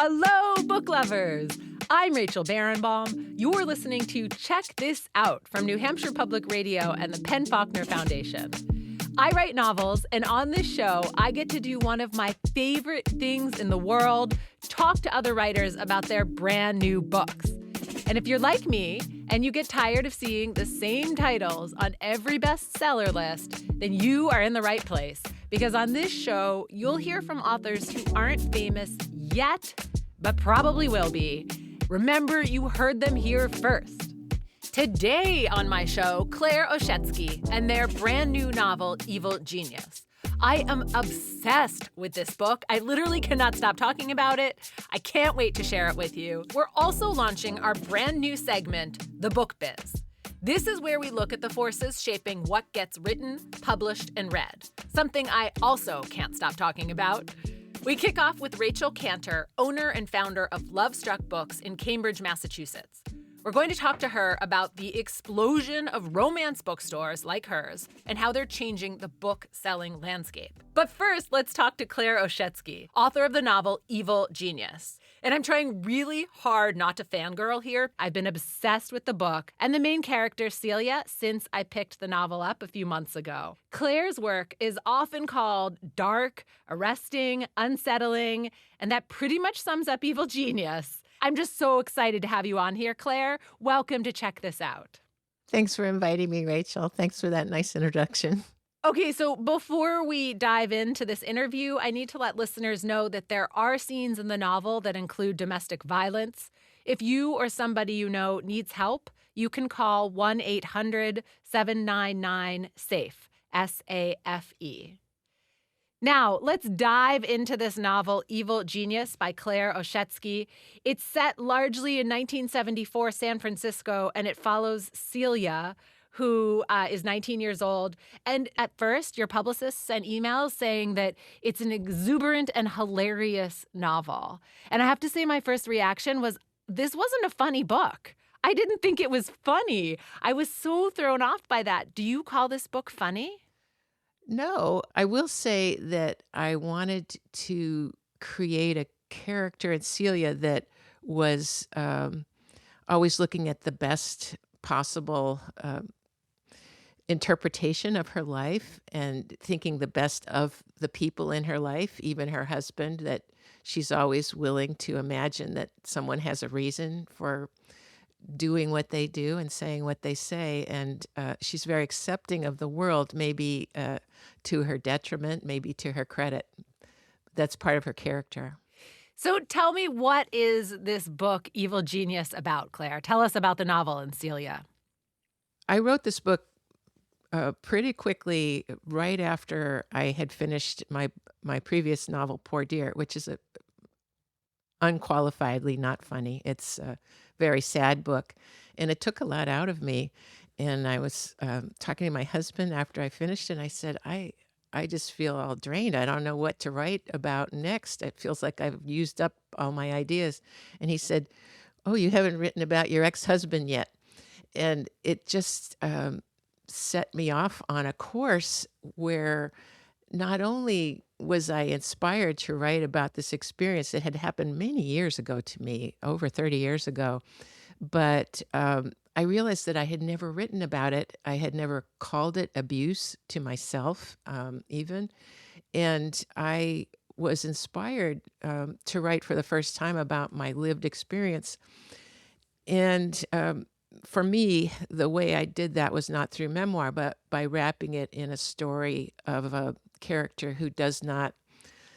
Hello, book lovers! I'm Rachel Barenbaum. You're listening to Check This Out from New Hampshire Public Radio and the Penn Faulkner Foundation. I write novels, and on this show, I get to do one of my favorite things in the world, talk to other writers about their brand new books. And if you're like me and you get tired of seeing the same titles on every bestseller list, then you are in the right place. Because on this show, you'll hear from authors who aren't famous yet, but probably will be. Remember, you heard them here first. Today on my show, Claire Oshetsky and their brand new novel, Evil Genius. I am obsessed with this book. I literally cannot stop talking about it. I can't wait to share it with you. We're also launching our brand new segment, The Book Biz. This is where we look at the forces shaping what gets written, published, and read. Something I also can't stop talking about. We kick off with Rachel Kanter, owner and founder of Lovestruck Books in Cambridge, Massachusetts. We're going to talk to her about the explosion of romance bookstores like hers and how they're changing the book-selling landscape. But first, let's talk to Claire Oshetsky, author of the novel Evil Genius. And I'm trying really hard not to fangirl here. I've been obsessed with the book and the main character, Celia, since I picked the novel up a few months ago. Claire's work is often called dark, arresting, unsettling, and that pretty much sums up Evil Genius. I'm just so excited to have you on here, Claire. Welcome to Check This Out. Thanks for inviting me, Rachel. Thanks for that nice introduction. Okay, so before we dive into this interview, I need to let listeners know that there are scenes in the novel that include domestic violence. If you or somebody you know needs help, you can call 1-800-799-SAFE, S-A-F-E. Now, let's dive into this novel, Evil Genius by Claire Oshetsky. It's set largely in 1974 San Francisco, and it follows Celia, who is 19 years old. And at first, your publicist sent emails saying that it's an exuberant and hilarious novel. And I have to say my first reaction was, this wasn't a funny book. I didn't think it was funny. I was so thrown off by that. Do you call this book funny? No, I will say that I wanted to create a character in Celia that was always looking at the best possible interpretation of her life and thinking the best of the people in her life, even her husband, that she's always willing to imagine that someone has a reason for doing what they do and saying what they say. And she's very accepting of the world, maybe to her detriment, maybe to her credit. That's part of her character. So tell me, what is this book, Evil Genius, about, Claire? Tell us about the novel and Celia. I wrote this book pretty quickly right after I had finished my previous novel, Poor Dear, which is a unqualifiedly not funny. It's a very sad book, and it took a lot out of me. And I was talking to my husband after I finished, and I said, I just feel all drained. I don't know what to write about next. It feels like I've used up all my ideas. And he said, oh, you haven't written about your ex-husband yet. And it just set me off on a course where not only was I inspired to write about this experience that had happened many years ago to me, over 30 years ago, but I realized that I had never written about it. I had never called it abuse to myself, even. And I was inspired to write for the first time about my lived experience. And for me, the way I did that was not through memoir, but by wrapping it in a story of a character who does not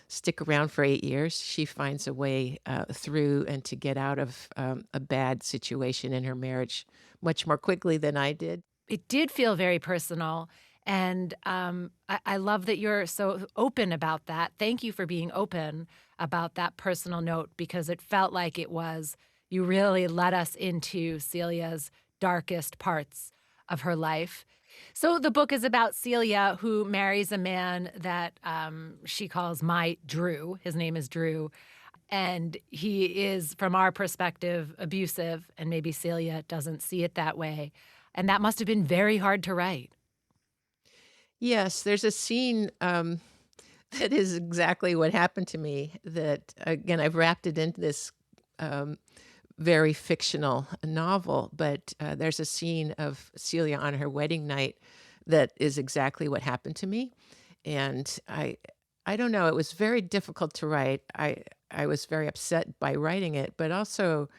stick around for 8 years. She finds a way through and to get out of a bad situation in her marriage much more quickly than I did. It did feel very personal, and I love that you're so open about that. Thank you for being open about that personal note, because it felt like you really let us into Celia's darkest parts of her life. So the book is about Celia, who marries a man that she calls my Drew. His name is Drew. And he is, from our perspective, abusive, and maybe Celia doesn't see it that way. And that must have been very hard to write. Yes, there's a scene That is exactly what happened to me. That again, I've wrapped it into this um, very fictional novel, but there's a scene of Celia on her wedding night that is exactly what happened to me, and I don't know. It was very difficult to write. I was very upset by writing it, but also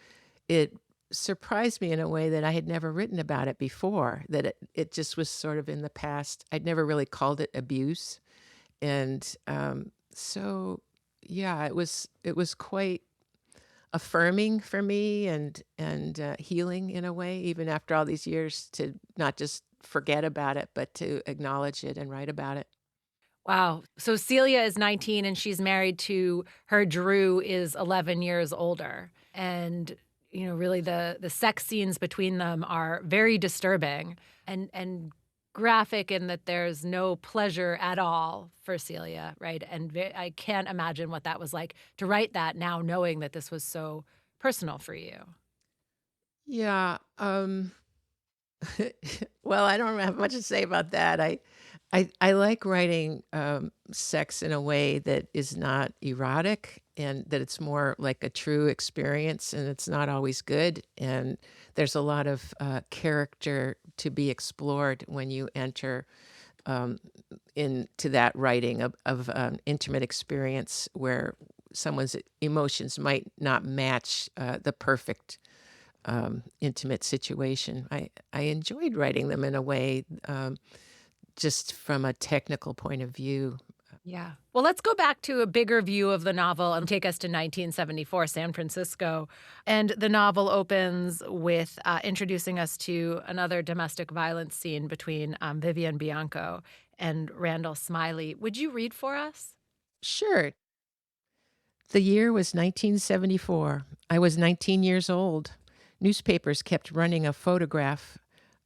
it surprised me in a way that I had never written about it before. That it just was sort of in the past. I'd never really called it abuse, and so yeah, it was quite affirming for me and healing in a way, even after all these years, to not just forget about it, but to acknowledge it and write about it. Wow. So Celia is 19 and she's married to her Drew is 11 years older. And really the sex scenes between them are very disturbing and graphic in that there's no pleasure at all for Celia, right? And I can't imagine what that was like to write that now knowing that this was so personal for you. Yeah. Well, I don't have much to say about that. I like writing sex in a way that is not erotic and that it's more like a true experience, and it's not always good. And there's a lot of character to be explored when you enter um, into that writing of an intimate experience where someone's emotions might not match the perfect intimate situation. I enjoyed writing them in a way, just from a technical point of view. Yeah. Well, let's go back to a bigger view of the novel and take us to 1974, San Francisco. And the novel opens with introducing us to another domestic violence scene between Vivian Bianco and Randall Smiley. Would you read for us? Sure. The year was 1974. I was 19 years old. Newspapers kept running a photograph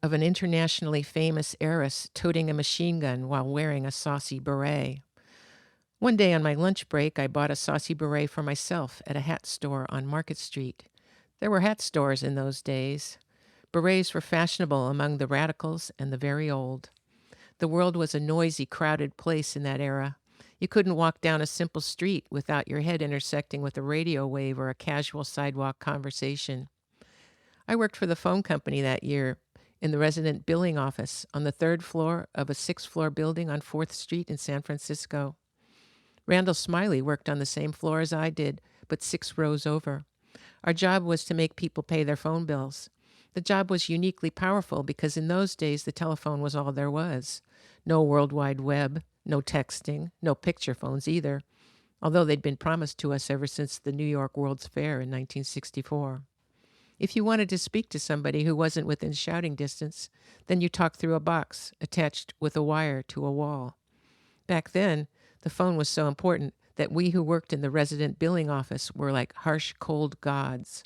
of an internationally famous heiress toting a machine gun while wearing a saucy beret. One day on my lunch break, I bought a saucy beret for myself at a hat store on Market Street. There were hat stores in those days. Berets were fashionable among the radicals and the very old. The world was a noisy, crowded place in that era. You couldn't walk down a simple street without your head intersecting with a radio wave or a casual sidewalk conversation. I worked for the phone company that year in the resident billing office on the third floor of a six-floor building on 4th Street in San Francisco. Randall Smiley worked on the same floor as I did, but 6 rows over. Our job was to make people pay their phone bills. The job was uniquely powerful because in those days the telephone was all there was. No World Wide Web, no texting, no picture phones either, although they'd been promised to us ever since the New York World's Fair in 1964. If you wanted to speak to somebody who wasn't within shouting distance, then you talked through a box attached with a wire to a wall. Back then, the phone was so important that we who worked in the resident billing office were like harsh, cold gods.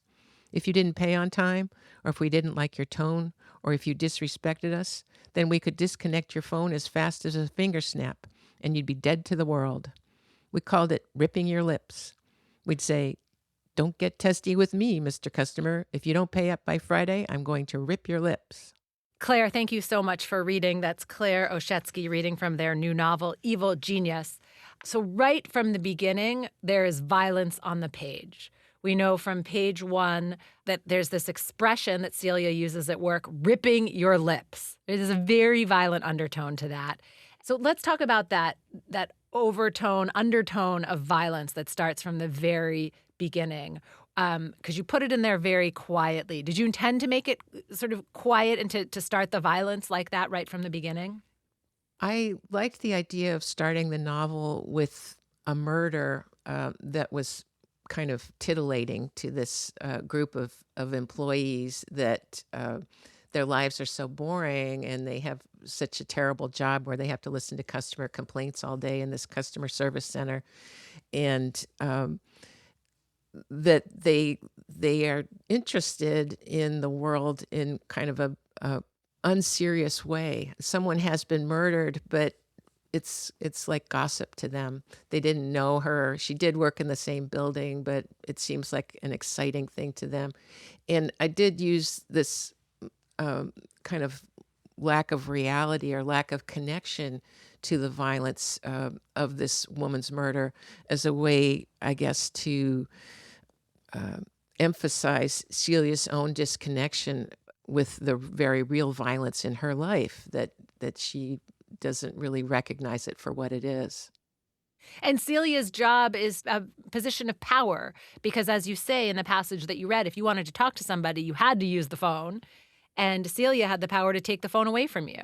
If you didn't pay on time, or if we didn't like your tone, or if you disrespected us, then we could disconnect your phone as fast as a finger snap, and you'd be dead to the world. We called it ripping your lips. We'd say, "Don't get testy with me, Mr. Customer. If you don't pay up by Friday, I'm going to rip your lips." Claire, thank you so much for reading. That's Claire Oshetsky reading from their new novel, Evil Genius. So right from the beginning, there is violence on the page. We know from page 1 that there's this expression that Celia uses at work, ripping your lips. There's a very violent undertone to that. So let's talk about that overtone, undertone of violence that starts from the very beginning. Because you put it in there very quietly. Did you intend to make it sort of quiet and to start the violence like that right from the beginning? I liked the idea of starting the novel with a murder that was kind of titillating to this group of employees that their lives are so boring and they have such a terrible job where they have to listen to customer complaints all day in this customer service center. And that they are interested in the world in kind of a unserious way. Someone has been murdered, but it's like gossip to them. They didn't know her. She did work in the same building, but it seems like an exciting thing to them. And I did use this kind of lack of reality or lack of connection to the violence of this woman's murder as a way, I guess, to emphasize Celia's own disconnection with the very real violence in her life, that she doesn't really recognize it for what it is. And Celia's job is a position of power because, as you say in the passage that you read, if you wanted to talk to somebody, you had to use the phone. And Celia had the power to take the phone away from you.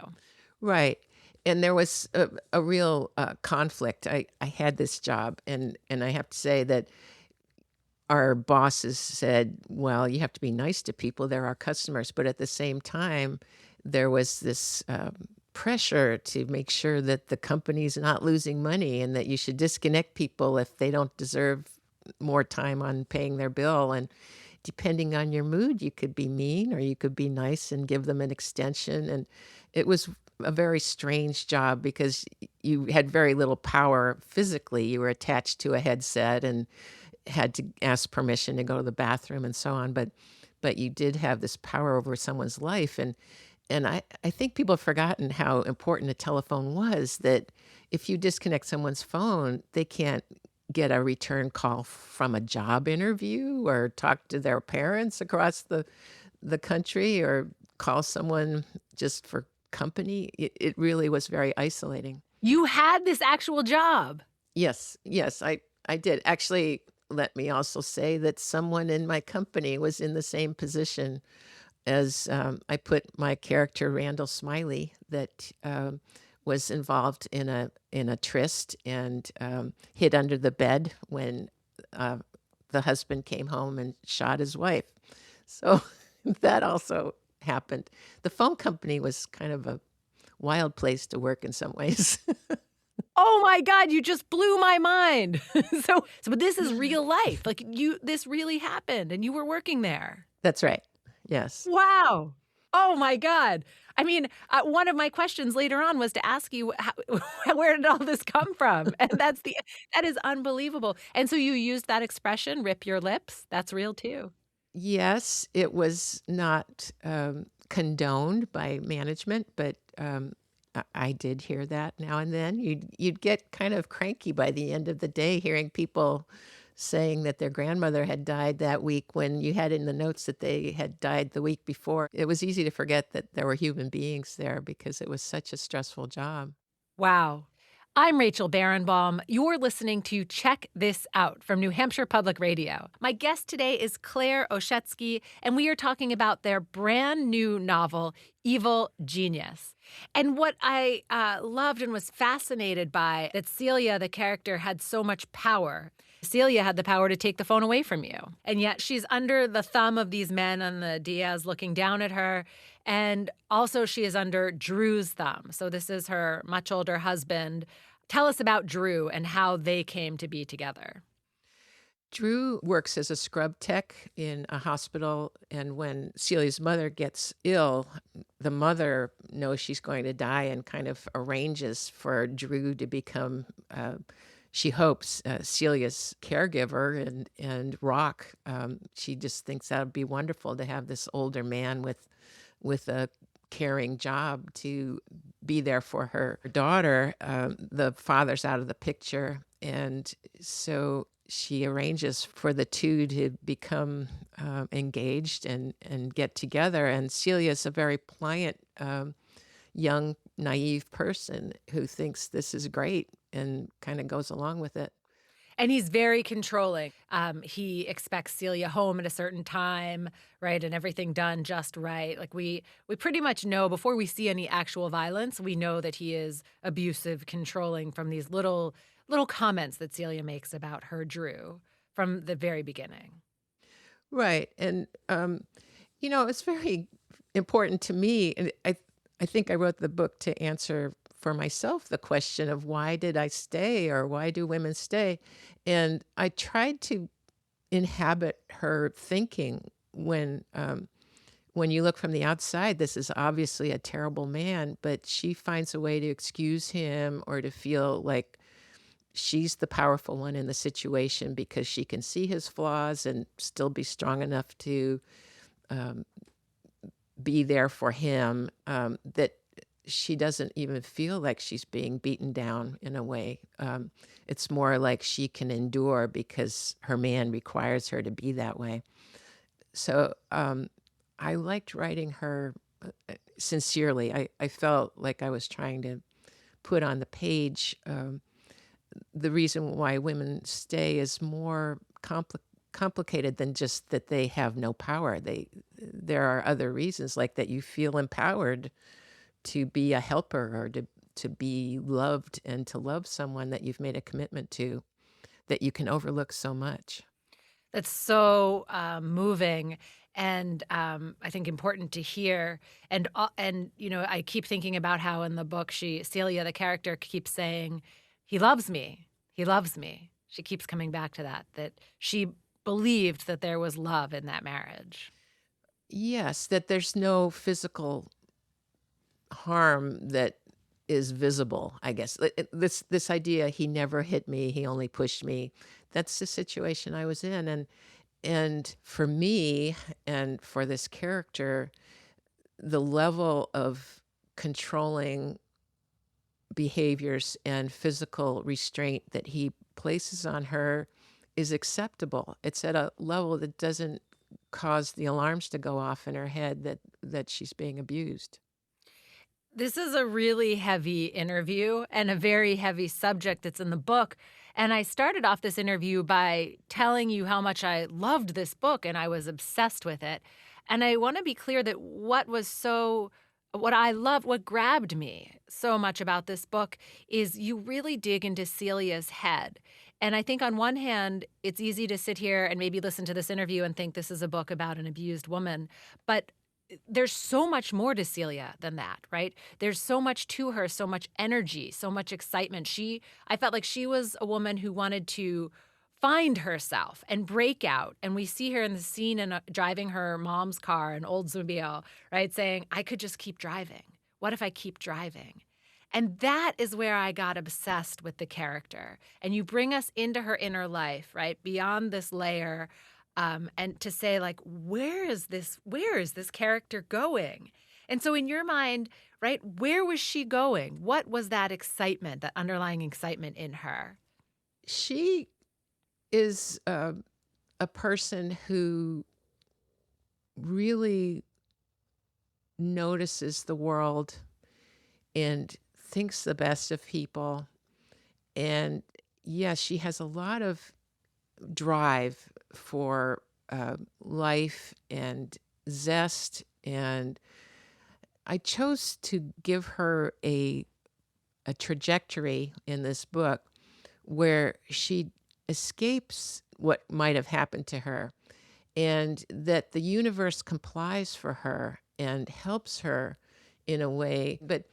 Right. And there was a real conflict. I had this job, and I have to say that our bosses said, well, you have to be nice to people. They're our customers. But at the same time, there was this pressure to make sure that the company's not losing money and that you should disconnect people if they don't deserve more time on paying their bill. And depending on your mood, you could be mean or you could be nice and give them an extension. And it was a very strange job because you had very little power physically. You were attached to a headset and had to ask permission to go to the bathroom and so on. But you did have this power over someone's life. And I think people have forgotten how important a telephone was, that if you disconnect someone's phone, they can't get a return call from a job interview or talk to their parents across the country or call someone just for company. It really was very isolating. You had this actual job. Yes, I did. Actually, let me also say that someone in my company was in the same position as I put my character Randall Smiley, that was involved in a tryst and hid under the bed when the husband came home and shot his wife. So that also happened. The phone company was kind of a wild place to work in some ways. Oh my God, you just blew my mind. But this is real life. Like this really happened and you were working there. That's right. Yes. Wow. Oh my God. I mean, one of my questions later on was to ask you, where did all this come from? And that is unbelievable. And so you used that expression, rip your lips. That's real too. Yes, it was not condoned by management, but I did hear that now and then. You'd get kind of cranky by the end of the day hearing people saying that their grandmother had died that week when you had in the notes that they had died the week before. It was easy to forget that there were human beings there because it was such a stressful job. Wow. I'm Rachel Barenbaum. You're listening to Check This Out from New Hampshire Public Radio. My guest today is Claire Oshetsky, and we are talking about their brand new novel, Evil Genius. And what I loved and was fascinated by, that Celia, the character, had so much power. Celia had the power to take the phone away from you. And yet she's under the thumb of these men on the Diaz looking down at her. And also she is under Drew's thumb. So this is her much older husband. Tell us about Drew and how they came to be together. Drew works as a scrub tech in a hospital, and when Celia's mother gets ill, the mother knows she's going to die and kind of arranges for Drew to become, she hopes, Celia's caregiver and rock. She just thinks that would be wonderful to have this older man with a caring job to be there for her daughter. The father's out of the picture, and so she arranges for the two to become engaged and get together. And Celia's a very pliant, young, naive person who thinks this is great and kind of goes along with it. And he's very controlling. He expects Celia home at a certain time, right, and everything done just right. Like we pretty much know before we see any actual violence, we know that he is abusive, controlling from these little comments that Celia makes about her Drew from the very beginning. Right. And, it's very important to me. And I think I wrote the book to answer for myself the question of why did I stay or why do women stay? And I tried to inhabit her thinking when you look from the outside, this is obviously a terrible man, but she finds a way to excuse him or to feel like she's the powerful one in the situation because she can see his flaws and still be strong enough to be there for him. That she doesn't even feel like she's being beaten down in a way. It's more like she can endure because her man requires her to be that way. So I liked writing her sincerely. I felt like I was trying to put on the page the reason why women stay is more complicated than just that they have no power. There are other reasons, like that you feel empowered to be a helper or to be loved and to love someone that you've made a commitment to that you can overlook so much. That's so moving and I think important to hear. And I keep thinking about how in the book Celia, the character, keeps saying, "He loves me. He loves me." She keeps coming back to that she believed that there was love in that marriage. Yes, that there's no physical harm that is visible, I guess. This idea, he never hit me, he only pushed me. That's the situation I was in, and for me and for this character, the level of controlling behaviors and physical restraint that he places on her is acceptable. It's at a level that doesn't cause the alarms to go off in her head that she's being abused. This is a really heavy interview and a very heavy subject that's in the book. And I started off this interview by telling you how much I loved this book and I was obsessed with it. And I want to be clear that what I loved, what grabbed me so much about this book is you really dig into Celia's head. And I think on one hand, it's easy to sit here and maybe listen to this interview and think this is a book about an abused woman. But there's so much more to Celia than that, right? There's so much to her, so much energy, so much excitement. I felt like she was a woman who wanted to find herself and break out. And we see her in the scene and driving her mom's car, an Oldsmobile, right? Saying, "I could just keep driving. What if I keep driving?" And that is where I got obsessed with the character. And you bring us into her inner life, right? Beyond this layer and to say, like, where is this character going? And so in your mind, right, where was she going? What was that excitement, that underlying excitement in her? She is a person who really notices the world and thinks the best of people. And yes, she has a lot of drive for life and zest. And I chose to give her a trajectory in this book where she escapes what might have happened to her and that the universe complies for her and helps her in a way. But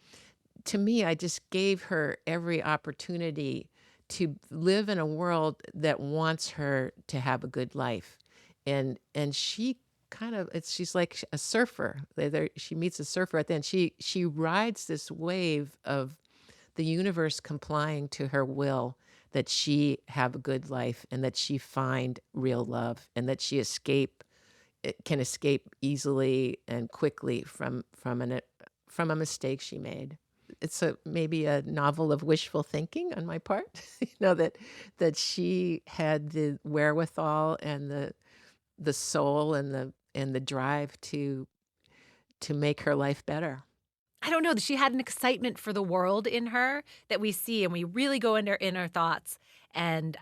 to me, I just gave her every opportunity to live in a world that wants her to have a good life. And she she's like a surfer. She meets a surfer at the end. She rides this wave of the universe complying to her will that she have a good life and that she find real love and that she can escape easily and quickly from a mistake she made. It's maybe a novel of wishful thinking on my part, that she had the wherewithal and the soul and the drive to make her life better. I don't know. She had an excitement for the world in her that we see, and we really go into her inner thoughts. And,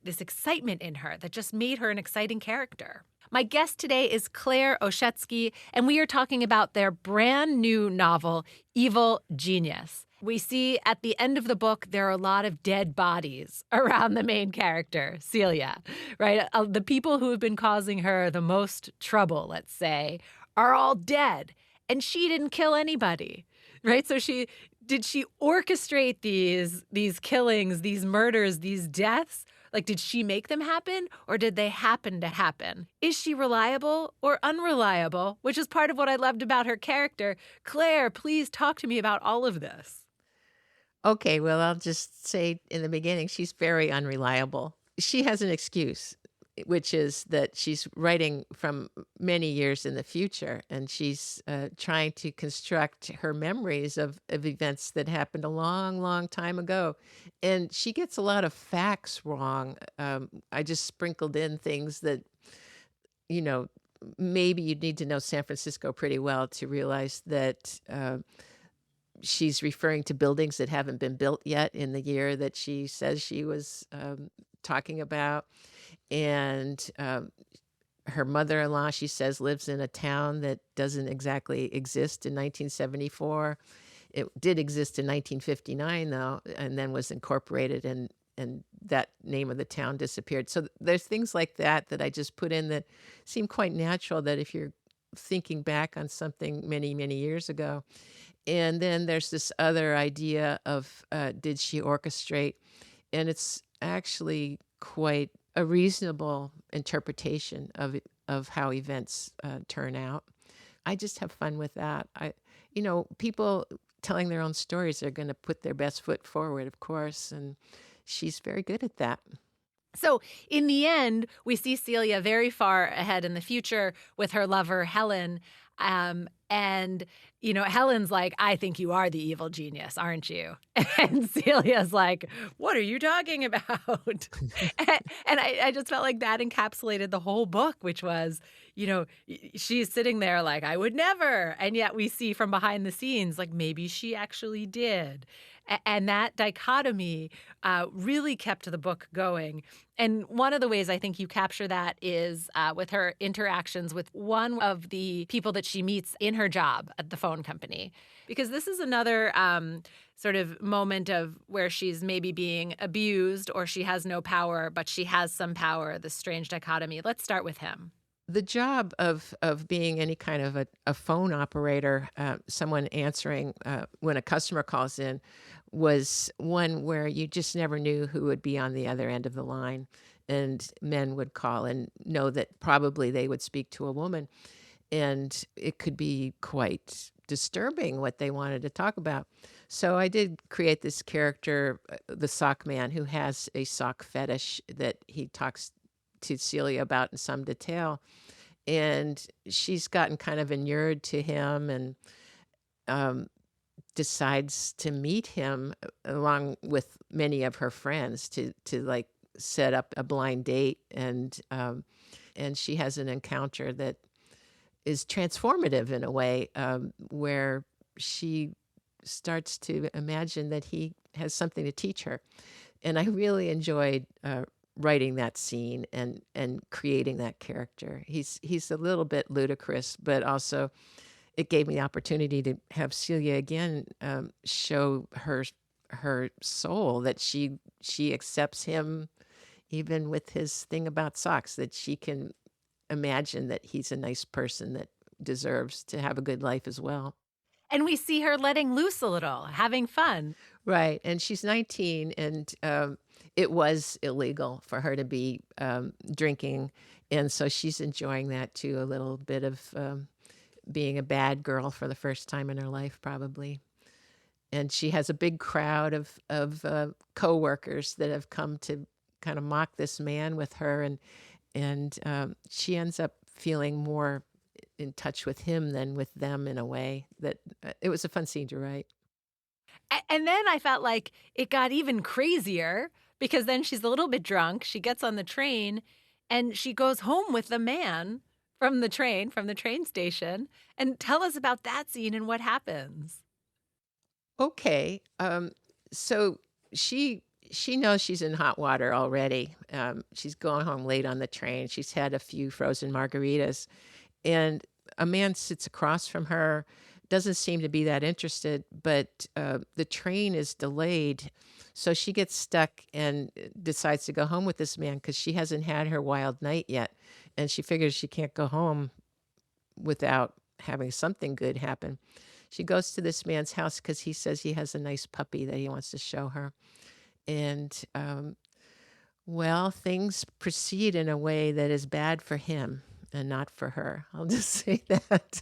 this excitement in her that just made her an exciting character. My guest today is Claire Oshetsky, and we are talking about their brand new novel, Evil Genius. We see at the end of the book, there are a lot of dead bodies around the main character, Celia, right? The people who have been causing her the most trouble, let's say, are all dead. And she didn't kill anybody, right? So did she orchestrate these killings, these murders, these deaths? Like, did she make them happen or did they happen to happen? Is she reliable or unreliable? Which is part of what I loved about her character. Claire, please talk to me about all of this. Okay, well, I'll just say in the beginning, she's very unreliable. She has an excuse. which is that she's writing from many years in the future, and she's trying to construct her memories of events that happened a long, long time ago. And she gets a lot of facts wrong. I just sprinkled in things that, you know, maybe you'd need to know San Francisco pretty well to realize that she's referring to buildings that haven't been built yet in the year that she says she was talking about. And her mother-in-law, she says, lives in a town that doesn't exactly exist in 1974. It did exist in 1959, though, and then was incorporated, and that name of the town disappeared. So there's things like that that I just put in that seem quite natural, that if you're thinking back on something many, many years ago. And then there's this other idea of did she orchestrate? And it's actually quite a reasonable interpretation of how events turn out. I just have fun with that. People telling their own stories are going to put their best foot forward, of course, and she's very good at that. So in the end, we see Celia very far ahead in the future with her lover, Helen. And, Helen's like, I think you are the evil genius, aren't you? And Celia's like, what are you talking about? and I just felt like that encapsulated the whole book, which was, she's sitting there like, I would never. And yet we see from behind the scenes, like maybe she actually did. And that dichotomy really kept the book going. And one of the ways I think you capture that is with her interactions with one of the people that she meets in her job at the phone company. Because this is another sort of moment of where she's maybe being abused or she has no power, but she has some power, this strange dichotomy. Let's start with him. The job of being any kind of a phone operator, someone answering when a customer calls in, was one where you just never knew who would be on the other end of the line. And men would call and know that probably they would speak to a woman. And it could be quite disturbing what they wanted to talk about. So I did create this character, the sock man, who has a sock fetish that he talks to Celia about in some detail. And she's gotten kind of inured to him and decides to meet him along with many of her friends to like set up a blind date. And she has an encounter that is transformative in a way, where she starts to imagine that he has something to teach her. And I really enjoyed writing that scene and creating that character. He's a little bit ludicrous, but also it gave me the opportunity to have Celia again show her soul, that she accepts him even with his thing about socks, that she can imagine that he's a nice person that deserves to have a good life as well. And we see her letting loose a little, having fun. Right. And she's 19, and it was illegal for her to be drinking. And so she's enjoying that too, a little bit of being a bad girl for the first time in her life, probably. And she has a big crowd of coworkers that have come to kind of mock this man with her. And she ends up feeling more in touch with him than with them in a way that it was a fun scene to write. And then I felt like it got even crazier because then she's a little bit drunk. She gets on the train and she goes home with the man from the train station. And tell us about that scene and what happens. Okay. So she knows she's in hot water already. She's going home late on the train. She's had a few frozen margaritas. And a man sits across from her, doesn't seem to be that interested, but the train is delayed. So she gets stuck and decides to go home with this man because she hasn't had her wild night yet. And she figures she can't go home without having something good happen. She goes to this man's house because he says he has a nice puppy that he wants to show her. And, things proceed in a way that is bad for him and not for her. I'll just say that.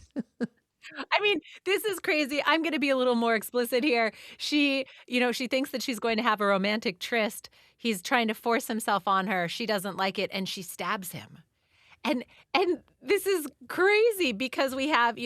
I mean, this is crazy. I'm gonna be a little more explicit here. She thinks that she's going to have a romantic tryst. He's trying to force himself on her. She doesn't like it, and she stabs him. And and this is crazy because we have,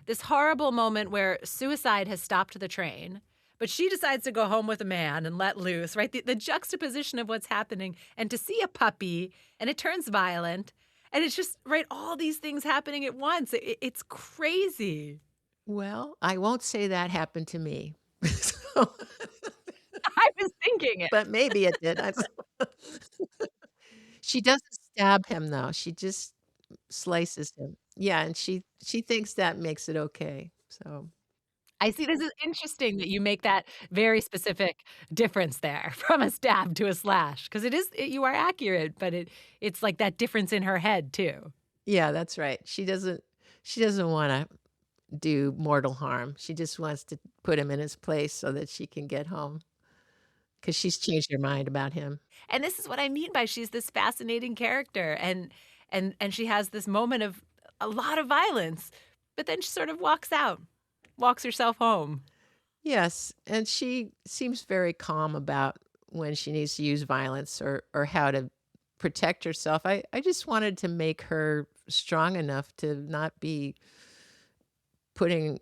this horrible moment where suicide has stopped the train, but she decides to go home with a man and let loose, right? The juxtaposition of what's happening and to see a puppy and it turns violent and it's just, right, all these things happening at once. It's crazy. Well, I won't say that happened to me. So I was thinking it. but maybe it did. I She doesn't stab him, though. She just slices him. Yeah, and she thinks that makes it okay. So, I see. This is interesting that you make that very specific difference there from a stab to a slash because you are accurate, but it's like that difference in her head too. yeah, that's right. She doesn't wanna do mortal harm. She just wants to put him in his place so that she can get home because she's changed her mind about him. And this is what I mean by she's this fascinating character and she has this moment of a lot of violence, but then she sort of walks out, walks herself home. Yes, and she seems very calm about when she needs to use violence or how to protect herself. I just wanted to make her strong enough to not be putting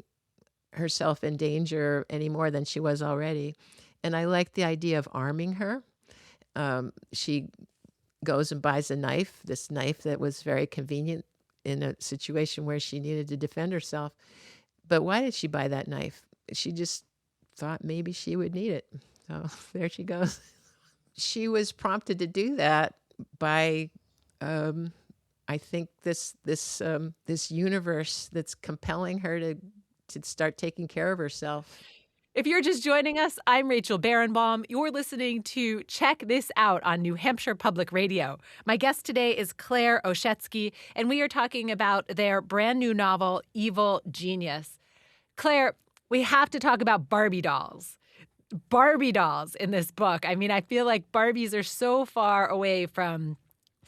herself in danger any more than she was already. And I like the idea of arming her. She goes and buys a knife, this knife that was very convenient in a situation where she needed to defend herself. But why did she buy that knife? She just thought maybe she would need it. So there she goes. She was prompted to do that by, um, I think this universe that's compelling her to start taking care of herself. If you're just joining us, I'm Rachel Barenbaum. You're listening to Check This Out on New Hampshire Public Radio. My guest today is Claire Oshetsky, and we are talking about their brand new novel, Evil Genius. Claire, we have to talk about Barbie dolls. Barbie dolls in this book. I mean, I feel like Barbies are so far away from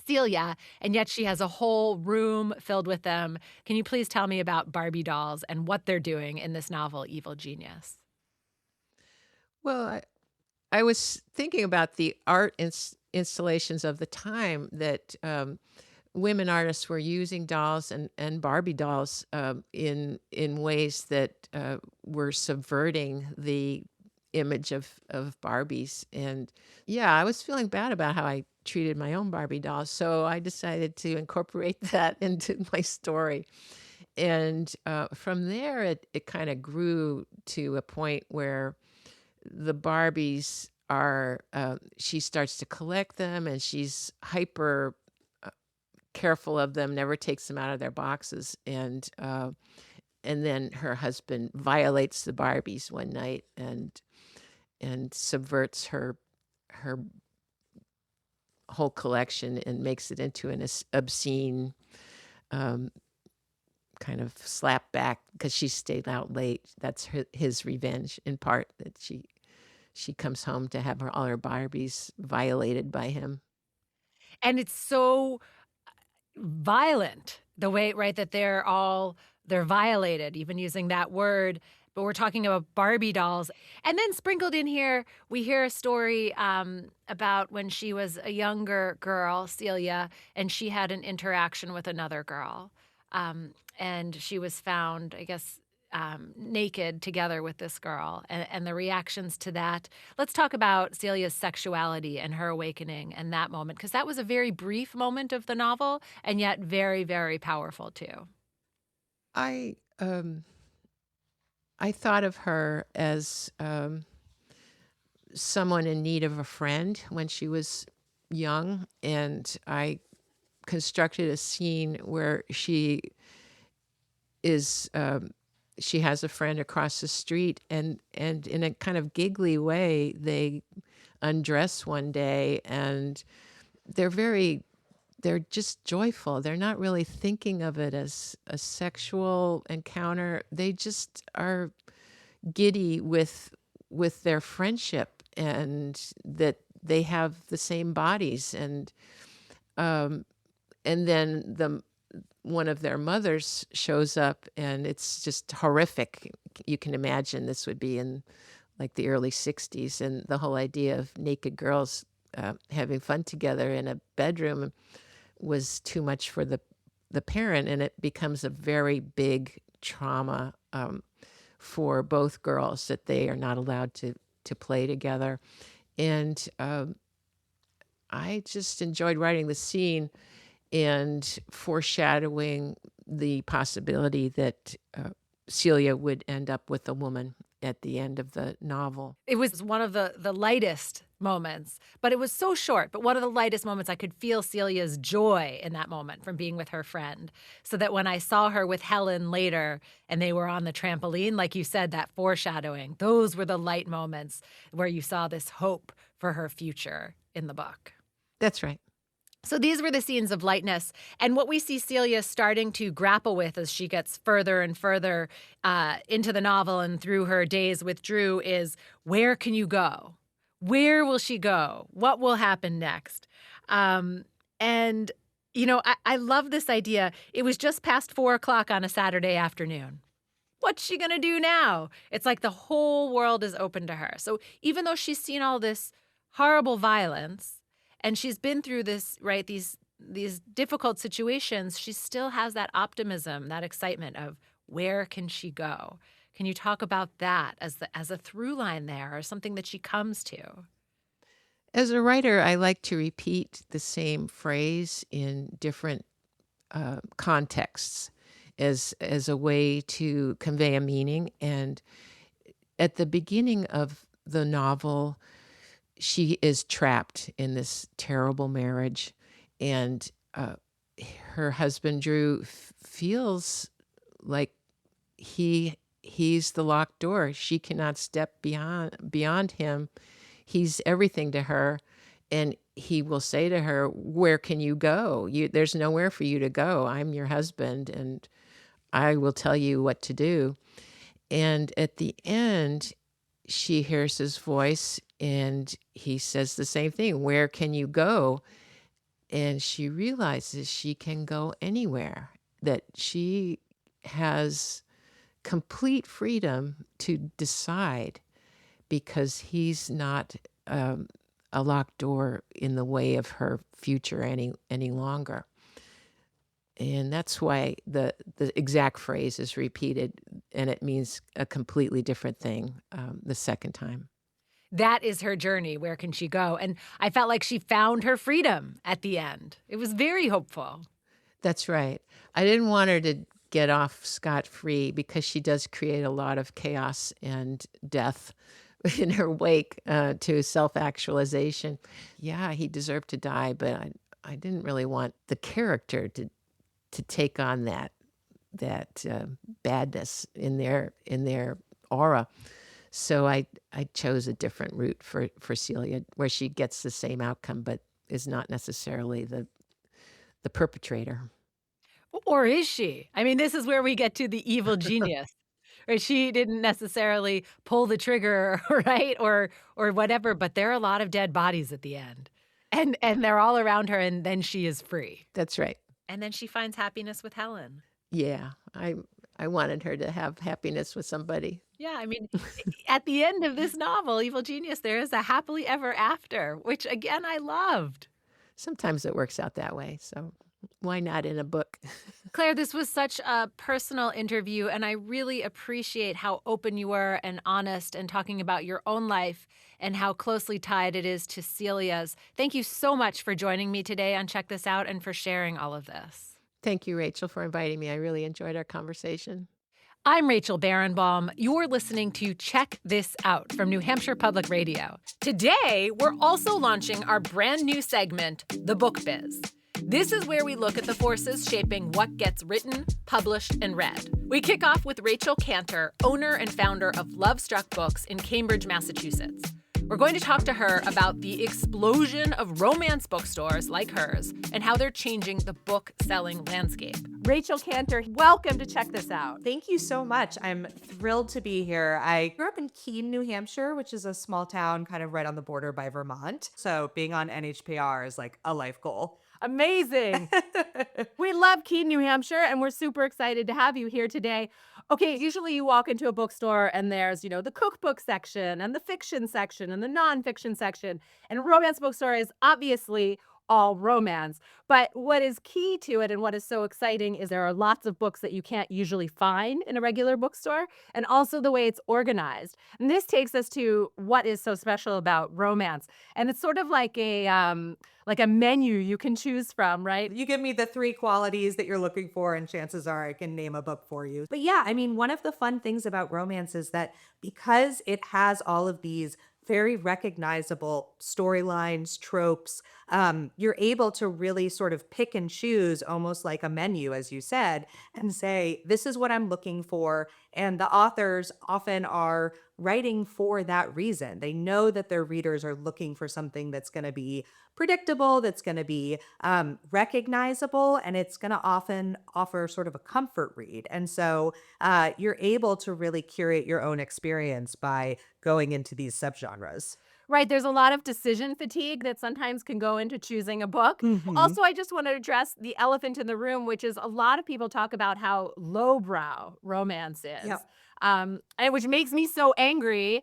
Celia, and yet she has a whole room filled with them. Can you please tell me about Barbie dolls and what they're doing in this novel, Evil Genius? Well, I was thinking about the art installations of the time that women artists were using dolls and Barbie dolls in ways that were subverting the image of Barbies. And yeah, I was feeling bad about how I treated my own Barbie dolls, so I decided to incorporate that into my story. And from there, it kind of grew to a point where the Barbies are, she starts to collect them and she's hyper careful of them, never takes them out of their boxes. And then her husband violates the Barbies one night and subverts her whole collection and makes it into an obscene um, kind of slap back because she stayed out late. That's his revenge in part that she comes home to have all her Barbies violated by him. And it's so violent the way, right, that they're violated, even using that word. But we're talking about Barbie dolls. And then sprinkled in here, we hear a story about when she was a younger girl, Celia, and she had an interaction with another girl. And she was found, I guess, naked together with this girl and the reactions to that. Let's talk about Celia's sexuality and her awakening and that moment, because that was a very brief moment of the novel and yet very, very powerful too. I I thought of her as someone in need of a friend when she was young, and I constructed a scene where is she has a friend across the street, and in a kind of giggly way they undress one day, and they're very they're just joyful. They're not really thinking of it as a sexual encounter. They just are giddy with their friendship and that they have the same bodies, um and then one of their mothers shows up, and it's just horrific. You can imagine this would be in like the early 60s, and the whole idea of naked girls having fun together in a bedroom was too much for the parent, and it becomes a very big trauma for both girls that they are not allowed to play together. And I just enjoyed writing the scene and foreshadowing the possibility that Celia would end up with a woman at the end of the novel. It was one of the lightest moments, but it was so short. But one of the lightest moments, I could feel Celia's joy in that moment from being with her friend. So that when I saw her with Helen later and they were on the trampoline, like you said, that foreshadowing, those were the light moments where you saw this hope for her future in the book. That's right. So these were the scenes of lightness. And what we see Celia starting to grapple with as she gets further and further into the novel and through her days with Drew is, where can you go? Where will she go? What will happen next? And, you know, I love this idea. It was just past 4 o'clock on a Saturday afternoon. What's she going to do now? It's like the whole world is open to her. So even though she's seen all this horrible violence, and she's been through this, right, these difficult situations, she still has that optimism, that excitement of where can she go? Can you talk about that as a through line there, or something that she comes to? As a writer, I like to repeat the same phrase in different contexts as a way to convey a meaning. And at the beginning of the novel, she is trapped in this terrible marriage, and her husband Drew feels like he's the locked door. She cannot step beyond him. He's everything to her, and he will say to her, "Where can you go? There's nowhere for you to go. I'm your husband, and I will tell you what to do." And at the end, she hears his voice, and he says the same thing, "Where can you go?" And she realizes she can go anywhere, that she has complete freedom to decide, because he's not a locked door in the way of her future any longer. And that's why the exact phrase is repeated, and it means a completely different thing the second time. That is her journey. Where can she go? And I felt like she found her freedom at the end. It was very hopeful. That's right. I didn't want her to get off scot-free, because she does create a lot of chaos and death in her wake to self-actualization. Yeah, he deserved to die, but I didn't really want the character to take on that badness in their aura. So I chose a different route for Celia, where she gets the same outcome, but is not necessarily the perpetrator. Or is she? I mean, this is where we get to the evil genius. Right? She didn't necessarily pull the trigger, right? Or whatever, but there are a lot of dead bodies at the end. And they're all around her, and then she is free. That's right. And then she finds happiness with Helen. Yeah, I wanted her to have happiness with somebody. Yeah, I mean, at the end of this novel, Evil Genius, there is a happily ever after, which, again, I loved. Sometimes it works out that way, so why not in a book? Claire, this was such a personal interview, and I really appreciate how open you were and honest and talking about your own life and how closely tied it is to Celia's. Thank you so much for joining me today on Check This Out and for sharing all of this. Thank you, Rachel, for inviting me. I really enjoyed our conversation. I'm Rachel Barenbaum. You're listening to Check This Out from New Hampshire Public Radio. Today, we're also launching our brand new segment, The Book Biz. This is where we look at the forces shaping what gets written, published, and read. We kick off with Rachel Kanter, owner and founder of Lovestruck Books in Cambridge, Massachusetts. We're going to talk to her about the explosion of romance bookstores like hers and how they're changing the book-selling landscape. Rachel Kanter, welcome to Check This Out. Thank you so much. I'm thrilled to be here. I grew up in Keene, New Hampshire, which is a small town kind of right on the border by Vermont. So being on NHPR is like a life goal. Amazing. We love Keene, New Hampshire, and we're super excited to have you here today. Okay, usually you walk into a bookstore and there's, the cookbook section and the fiction section and the nonfiction section. And a romance bookstore is obviously all romance. But what is key to it and what is so exciting is there are lots of books that you can't usually find in a regular bookstore, and also the way it's organized. And this takes us to what is so special about romance. And it's sort of like a menu you can choose from, right? You give me the three qualities that you're looking for, and chances are I can name a book for you. But yeah, I mean, one of the fun things about romance is that because it has all of these very recognizable storylines, tropes, you're able to really sort of pick and choose almost like a menu, as you said, and say, this is what I'm looking for. And the authors often are writing for that reason. They know that their readers are looking for something that's going to be predictable, that's going to be recognizable, and it's going to often offer sort of a comfort read. And so you're able to really curate your own experience by going into these subgenres. Right, there's a lot of decision fatigue that sometimes can go into choosing a book. Hmm. Also, I just want to address the elephant in the room, which is a lot of people talk about how lowbrow romance is, Yep. and which makes me so angry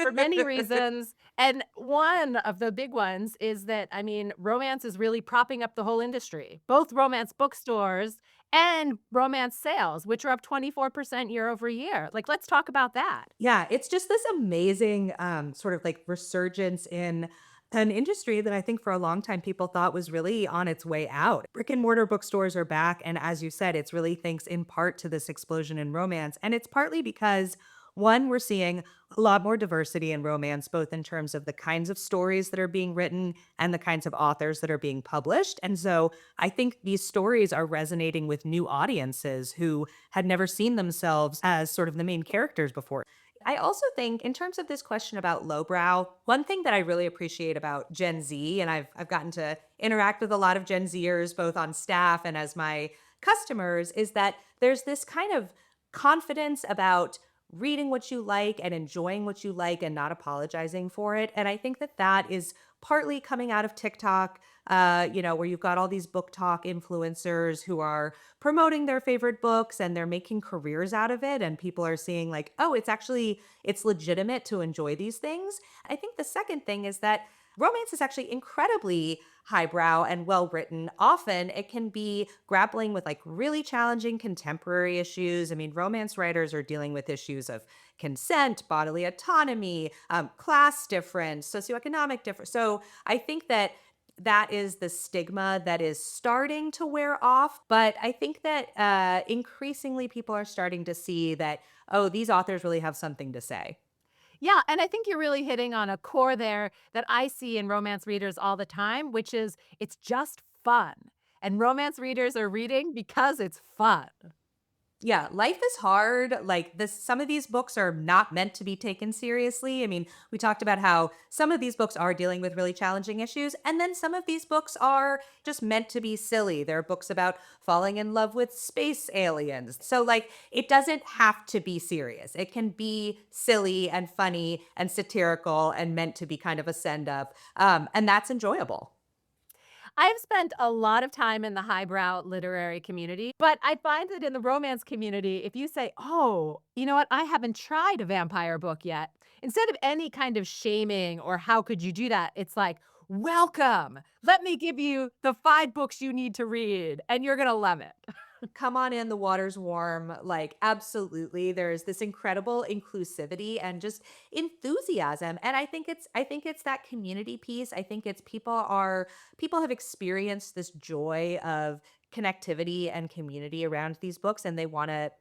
for many reasons. And one of the big ones is that, I mean, romance is really propping up the whole industry, both romance bookstores and romance sales, which are up 24% year over year. Like, let's talk about that. Yeah, it's just this amazing sort of like resurgence in an industry that I think for a long time people thought was really on its way out. Brick and mortar bookstores are back. And as you said, it's really thanks in part to this explosion in romance. And it's partly because, one, we're seeing a lot more diversity in romance, both in terms of the kinds of stories that are being written and the kinds of authors that are being published. And so I think these stories are resonating with new audiences who had never seen themselves as sort of the main characters before. I also think, in terms of this question about lowbrow, one thing that I really appreciate about Gen Z, and I've gotten to interact with a lot of Gen Zers, both on staff and as my customers, is that there's this kind of confidence about reading what you like and enjoying what you like and not apologizing for it. And I think that that is partly coming out of TikTok, where you've got all these book talk influencers who are promoting their favorite books and they're making careers out of it, and people are seeing like, oh, it's legitimate to enjoy these things. I think the second thing is that romance is actually incredibly highbrow and well written. Often it can be grappling with like really challenging contemporary issues. I mean, romance writers are dealing with issues of consent, bodily autonomy, class difference, socioeconomic difference. So I think that that is the stigma that is starting to wear off. But I think that increasingly people are starting to see that, oh, these authors really have something to say. Yeah, and I think you're really hitting on a core there that I see in romance readers all the time, which is it's just fun. And romance readers are reading because it's fun. Yeah, life is hard. Like this, some of these books are not meant to be taken seriously. I mean, we talked about how some of these books are dealing with really challenging issues, and then some of these books are just meant to be silly. There are books about falling in love with space aliens. So, like, it doesn't have to be serious. It can be silly and funny and satirical and meant to be kind of a send up. And that's enjoyable. I've spent a lot of time in the highbrow literary community, but I find that in the romance community, if you say, oh, you know what, I haven't tried a vampire book yet, instead of any kind of shaming or how could you do that, it's like, welcome. Let me give you the 5 books you need to read, and you're going to love it. Come on in, the water's warm. Like, absolutely. There's this incredible inclusivity and just enthusiasm. And I think it's that community piece. I think it's people have experienced this joy of connectivity and community around these books, and they want to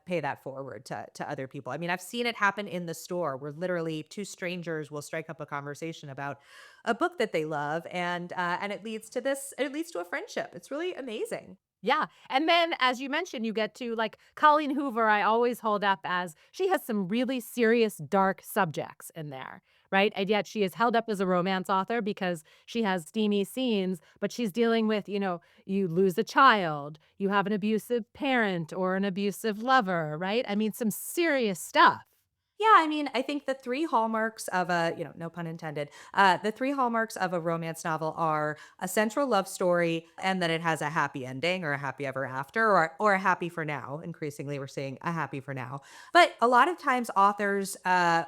pay that forward to other people. I mean, I've seen it happen in the store where literally two strangers will strike up a conversation about a book that they love, and it leads to a friendship. It's really amazing. Yeah. And then, as you mentioned, you get to like Colleen Hoover, I always hold up as she has some really serious, dark subjects in there, right? And yet she is held up as a romance author because she has steamy scenes, but she's dealing with, you lose a child, you have an abusive parent or an abusive lover, right? I mean, some serious stuff. Yeah, I mean, I think the three hallmarks of a, no pun intended, the three hallmarks of a romance novel are a central love story and that it has a happy ending or a happy ever after or a happy for now. Increasingly, we're seeing a happy for now. But a lot of times, authors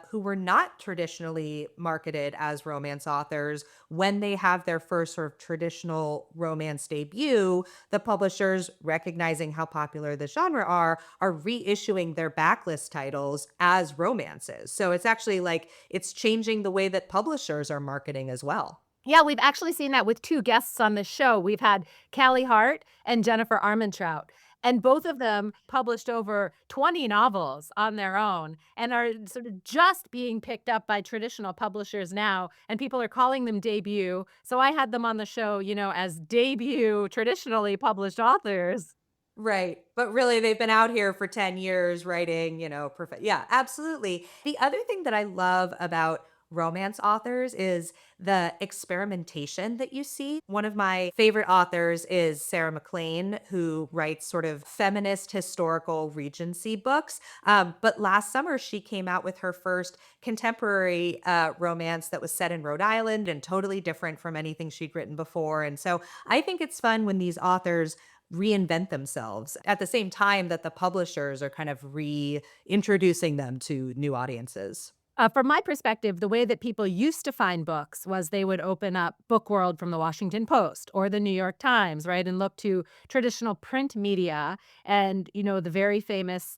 who were not traditionally marketed as romance authors, when they have their first sort of traditional romance debut, the publishers, recognizing how popular the genre are reissuing their backlist titles as romances. So it's actually like it's changing the way that publishers are marketing as well. Yeah, we've actually seen that with 2 guests on this show. We've had Callie Hart and Jennifer Armentrout, and both of them published over 20 novels on their own and are sort of just being picked up by traditional publishers now, and people are calling them debut. So I had them on the show, as debut traditionally published authors. Right. But really, they've been out here for 10 years writing, perfect. Yeah, absolutely. The other thing that I love about romance authors is the experimentation that you see. One of my favorite authors is Sarah MacLean, who writes sort of feminist historical Regency books. But last summer, she came out with her first contemporary romance that was set in Rhode Island and totally different from anything she'd written before. And so I think it's fun when these authors reinvent themselves at the same time that the publishers are kind of reintroducing them to new audiences. From my perspective, the way that people used to find books was they would open up Book World from the Washington Post or the New York Times, right, and look to traditional print media and, the very famous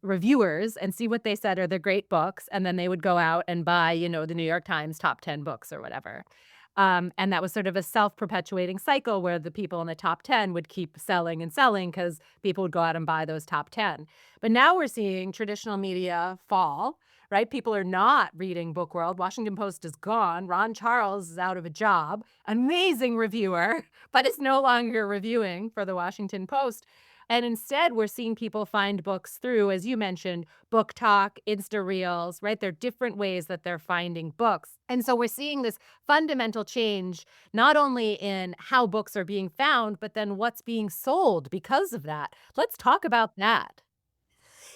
reviewers and see what they said are the great books. And then they would go out and buy, the New York Times top 10 books or whatever. And that was sort of a self-perpetuating cycle where the people in the top 10 would keep selling and selling because people would go out and buy those top 10. But now we're seeing traditional media fall, right? People are not reading Book World. Washington Post is gone. Ron Charles is out of a job. Amazing reviewer, but is no longer reviewing for the Washington Post. And instead, we're seeing people find books through, as you mentioned, Book Talk, Insta Reels, right? There are different ways that they're finding books. And so we're seeing this fundamental change, not only in how books are being found, but then what's being sold because of that. Let's talk about that.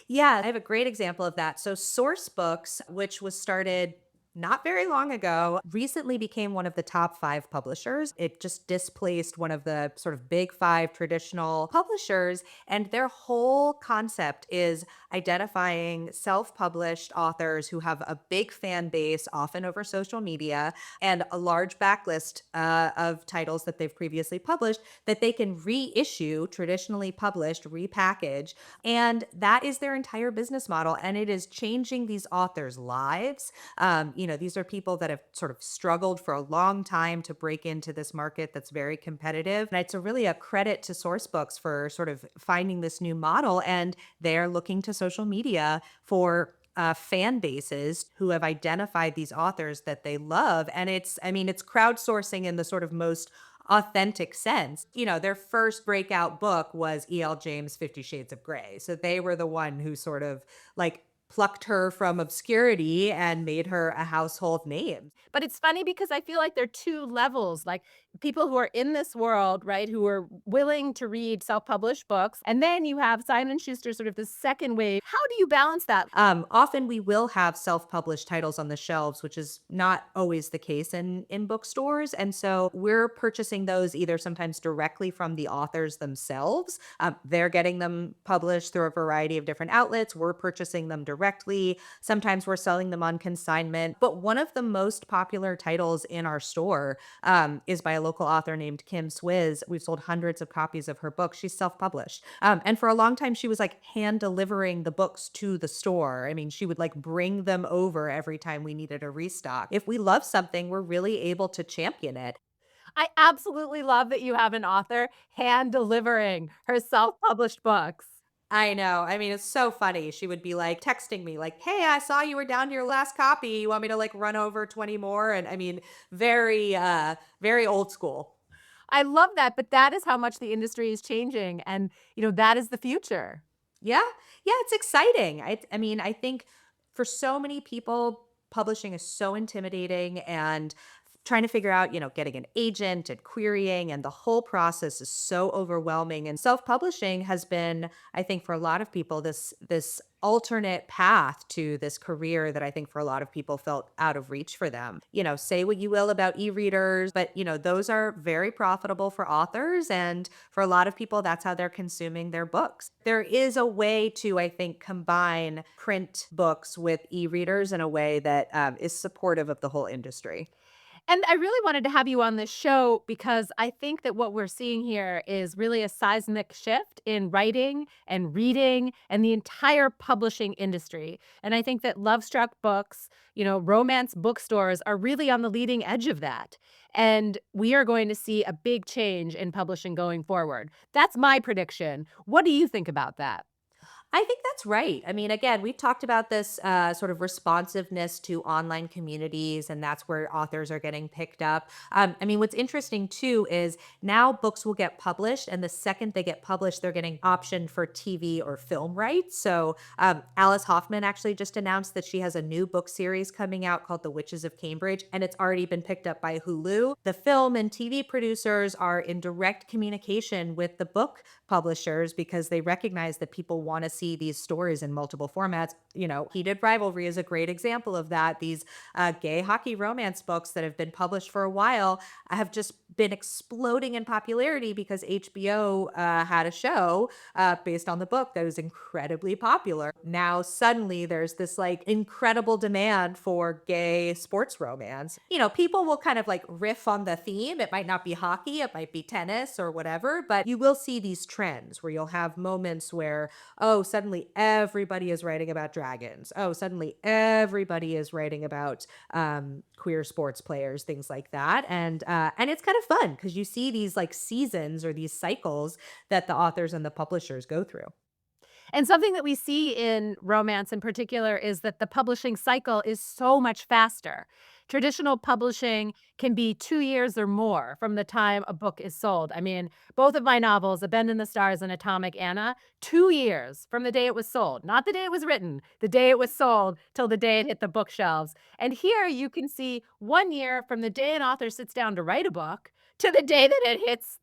Yeah, I have a great example of that. So, Source Books, which was started not very long ago, recently became one of the top five publishers. It just displaced one of the sort of big five traditional publishers. And their whole concept is identifying self published authors who have a big fan base, often over social media, and a large backlist of titles that they've previously published that they can reissue, traditionally published, repackage. And that is their entire business model. And it is changing these authors' lives. These are people that have sort of struggled for a long time to break into this market that's very competitive. And it's really a credit to Sourcebooks for sort of finding this new model. And they're looking to social media for fan bases who have identified these authors that they love. And it's crowdsourcing in the sort of most authentic sense. Their first breakout book was E.L. James' 50 Shades of Grey. So they were the one who sort of like plucked her from obscurity and made her a household name. But it's funny because I feel like there are two levels, like people who are in this world, right, who are willing to read self-published books. And then you have Simon Schuster, sort of the second wave. How do you balance that? Often we will have self-published titles on the shelves, which is not always the case in bookstores. And so we're purchasing those either sometimes directly from the authors themselves. They're getting them published through a variety of different outlets. We're purchasing them directly. Sometimes we're selling them on consignment. But one of the most popular titles in our store is by a local author named Kim Swizz. We've sold hundreds of copies of her book. She's self-published. And for a long time, she was like hand delivering the books to the store. I mean, she would like bring them over every time we needed a restock. If we love something, we're really able to champion it. I absolutely love that you have an author hand delivering her self-published books. I know. I mean, it's so funny. She would be like texting me like, "Hey, I saw you were down to your last copy. You want me to like run over 20 more?" And I mean, very old school. I love that, but that is how much the industry is changing, and, that is the future. Yeah. Yeah, it's exciting. I mean, I think for so many people, publishing is so intimidating and trying to figure out, getting an agent and querying, and the whole process is so overwhelming. And self-publishing has been, I think, for a lot of people, this alternate path to this career that I think for a lot of people felt out of reach for them. Say what you will about e-readers, but those are very profitable for authors, and for a lot of people, that's how they're consuming their books. There is a way to, I think, combine print books with e-readers in a way that is supportive of the whole industry. And I really wanted to have you on this show because I think that what we're seeing here is really a seismic shift in writing and reading and the entire publishing industry. And I think that Lovestruck Books, romance bookstores are really on the leading edge of that. And we are going to see a big change in publishing going forward. That's my prediction. What do you think about that? I think that's right. I mean, again, we've talked about this sort of responsiveness to online communities, and that's where authors are getting picked up. What's interesting too is now books will get published, and the second they get published, they're getting optioned for TV or film rights. So Alice Hoffman actually just announced that she has a new book series coming out called The Witches of Cambridge, and it's already been picked up by Hulu. The film and TV producers are in direct communication with the book publishers because they recognize that people want to see these stories in multiple formats. Heated Rivalry is a great example of that. These gay hockey romance books that have been published for a while have just been exploding in popularity because HBO had a show based on the book that was incredibly popular. Now suddenly there's this incredible demand for gay sports romance. People will kind of riff on the theme. It might not be hockey, it might be tennis or whatever, but you will see these trends where you'll have moments where, suddenly everybody is writing about dragons. Suddenly everybody is writing about queer sports players, things like that. And it's kind of fun because you see these seasons or these cycles that the authors and the publishers go through. And something that we see in romance in particular is that the publishing cycle is so much faster. Traditional publishing can be 2 years or more from the time a book is sold. Both of my novels, A Bend in the Stars and Atomic Anna, 2 years from the day it was sold. Not the day it was written, the day it was sold till the day it hit the bookshelves. And here you can see 1 year from the day an author sits down to write a book to the day that it hits,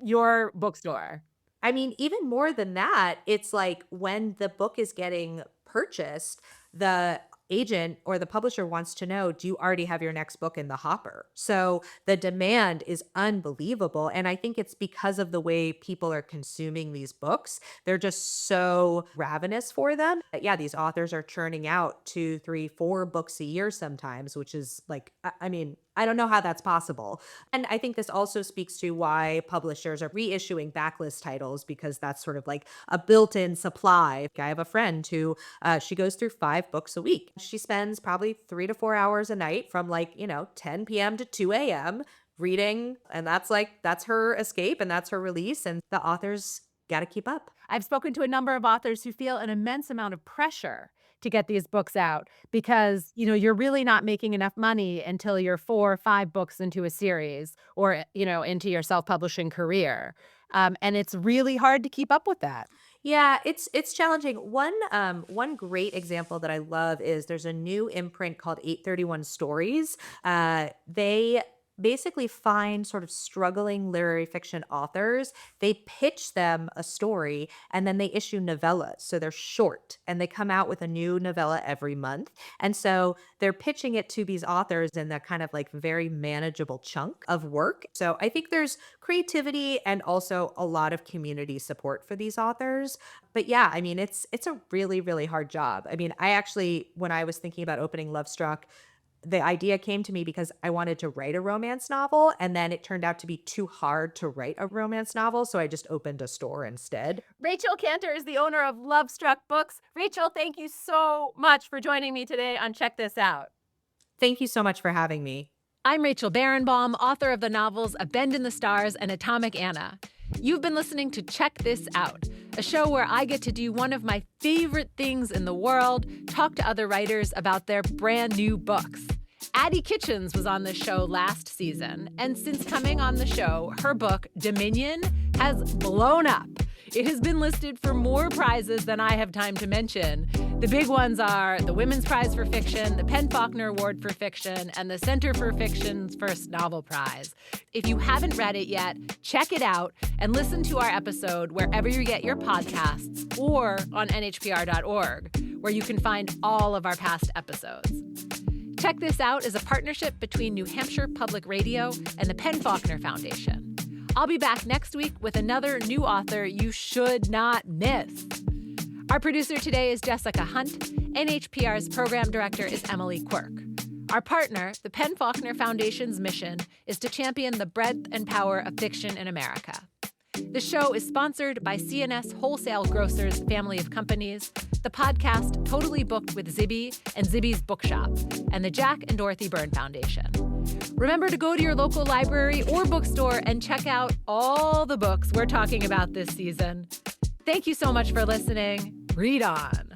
your bookstore. Even more than that, it's when the book is getting purchased, the agent or the publisher wants to know, do you already have your next book in the hopper? So the demand is unbelievable. And I think it's because of the way people are consuming these books. They're just so ravenous for them. Yeah, these authors are churning out 2, 3, 4 books a year sometimes, which is I don't know how that's possible. And I think this also speaks to why publishers are reissuing backlist titles because that's sort of a built-in supply. I have a friend who she goes through 5 books a week. She spends probably 3 to 4 hours a night from 10 p.m. to 2 a.m. reading. And that's her escape and that's her release. And the authors got to keep up. I've spoken to a number of authors who feel an immense amount of pressure to get these books out because, you're really not making enough money until you're 4 or 5 books into a series or, into your self-publishing career. And it's really hard to keep up with that. Yeah, it's challenging. One great example that I love is there's a new imprint called 831 Stories. They basically find sort of struggling literary fiction authors. They pitch them a story and then they issue novellas. So they're short and they come out with a new novella every month. And so they're pitching it to these authors in that kind of very manageable chunk of work. So I think there's creativity and also a lot of community support for these authors. But yeah, it's a really, really hard job. I actually, when I was thinking about opening Lovestruck, the idea came to me because I wanted to write a romance novel, and then it turned out to be too hard to write a romance novel, so I just opened a store instead. Rachel Kanter is the owner of Lovestruck Books. Rachel, thank you so much for joining me today on Check This Out. Thank you so much for having me. I'm Rachel Barenbaum, author of the novels A Bend in the Stars and Atomic Anna. You've been listening to Check This Out, a show where I get to do one of my favorite things in the world, talk to other writers about their brand new books. Addie Kitchens was on the show last season, and since coming on the show, her book, Dominion, has blown up. It has been listed for more prizes than I have time to mention. The big ones are the Women's Prize for Fiction, the PEN/Faulkner Award for Fiction, and the Center for Fiction's First Novel Prize. If you haven't read it yet, check it out and listen to our episode wherever you get your podcasts or on NHPR.org, where you can find all of our past episodes. Check This Out is a partnership between New Hampshire Public Radio and the PEN/Faulkner Foundation. I'll be back next week with another new author you should not miss. Our producer today is Jessica Hunt. NHPR's program director is Emily Quirk. Our partner, the PEN/Faulkner Foundation's mission, is to champion the breadth and power of fiction in America. The show is sponsored by C&S Wholesale Grocers Family of Companies, the podcast Totally Booked with Zibby and Zibby's Bookshop, and the Jack and Dorothy Byrne Foundation. Remember to go to your local library or bookstore and check out all the books we're talking about this season. Thank you so much for listening. Read on.